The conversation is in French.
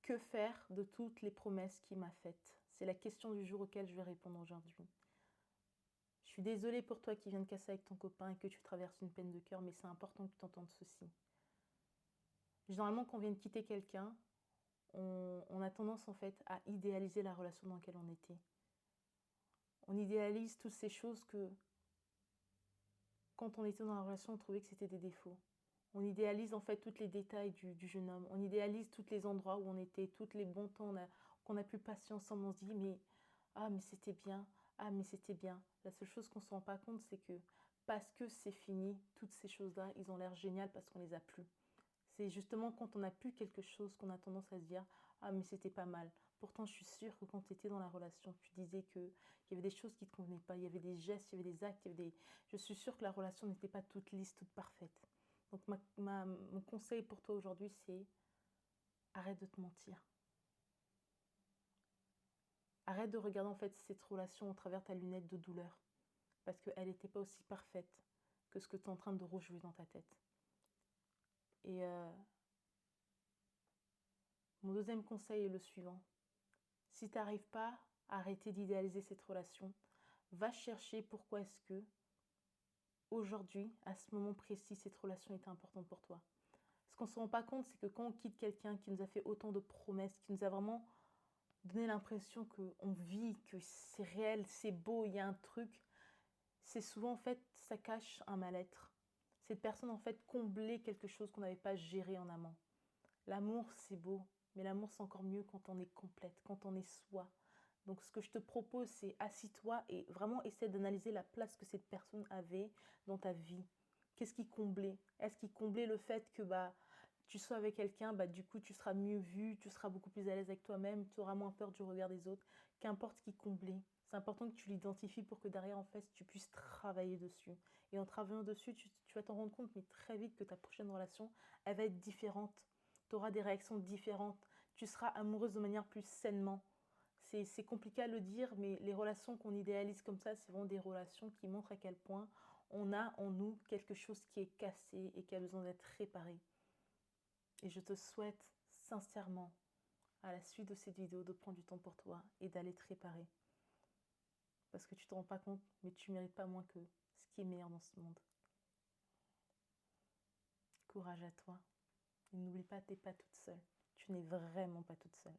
Que faire de toutes les promesses qu'il m'a faites? C'est la question du jour auquel je vais répondre aujourd'hui. Je suis désolée pour toi qui viens de casser avec ton copain et que tu traverses une peine de cœur, mais c'est important que tu t'entendes ceci. Généralement, quand on vient de quitter quelqu'un, on a tendance en fait à idéaliser la relation dans laquelle on était. On idéalise toutes ces choses que, quand on était dans la relation, on trouvait que c'était des défauts. On idéalise en fait tous les détails du jeune homme. On idéalise tous les endroits où on était, tous les bons temps qu'on a pu passer ensemble. On se dit, mais ah, mais c'était bien, ah, mais c'était bien. La seule chose qu'on ne se rend pas compte, c'est que parce que c'est fini, toutes ces choses-là, ils ont l'air géniales parce qu'on les a plus. C'est justement quand on n'a plus quelque chose qu'on a tendance à se dire, ah, mais c'était pas mal. Pourtant, je suis sûre que quand tu étais dans la relation, tu disais qu'il y avait des choses qui ne te convenaient pas, il y avait des gestes, il y avait des actes, il y avait des... Je suis sûre que la relation n'était pas toute lisse, toute parfaite. Donc, mon conseil pour toi aujourd'hui, c'est arrête de te mentir. Arrête de regarder en fait cette relation au travers ta lunette de douleur. Parce qu'elle n'était pas aussi parfaite que ce que tu es en train de rejouer dans ta tête. Et mon deuxième conseil est le suivant. Si tu n'arrives pas à arrêter d'idéaliser cette relation, va chercher pourquoi est-ce que, aujourd'hui, à ce moment précis, cette relation était importante pour toi. Ce qu'on ne se rend pas compte, c'est que quand on quitte quelqu'un qui nous a fait autant de promesses, qui nous a vraiment donné l'impression qu'on vit, que c'est réel, c'est beau, il y a un truc, c'est souvent en fait, ça cache un mal-être. Cette personne en fait comblait quelque chose qu'on n'avait pas géré en amont. L'amour, c'est beau, mais l'amour, c'est encore mieux quand on est complète, quand on est soi. Donc, ce que je te propose, c'est assis-toi et vraiment essaie d'analyser la place que cette personne avait dans ta vie. Qu'est-ce qui comblait? Est-ce qu'il comblait le fait que tu sois avec quelqu'un, du coup, tu seras mieux vu, tu seras beaucoup plus à l'aise avec toi-même, tu auras moins peur du regard des autres. Qu'importe ce qui comblait. C'est important que tu l'identifies pour que derrière, en fait, tu puisses travailler dessus. Et en travaillant dessus, tu vas t'en rendre compte, mais très vite, que ta prochaine relation, elle va être différente. Tu auras des réactions différentes. Tu seras amoureuse de manière plus sainement. C'est compliqué à le dire, mais les relations qu'on idéalise comme ça, c'est vraiment des relations qui montrent à quel point on a en nous quelque chose qui est cassé et qui a besoin d'être réparé. Et je te souhaite sincèrement, à la suite de cette vidéo, de prendre du temps pour toi et d'aller te réparer. Parce que tu ne te rends pas compte, mais tu ne mérites pas moins que ce qui est meilleur dans ce monde. Courage à toi. Et n'oublie pas, tu n'es pas toute seule. Tu n'es vraiment pas toute seule.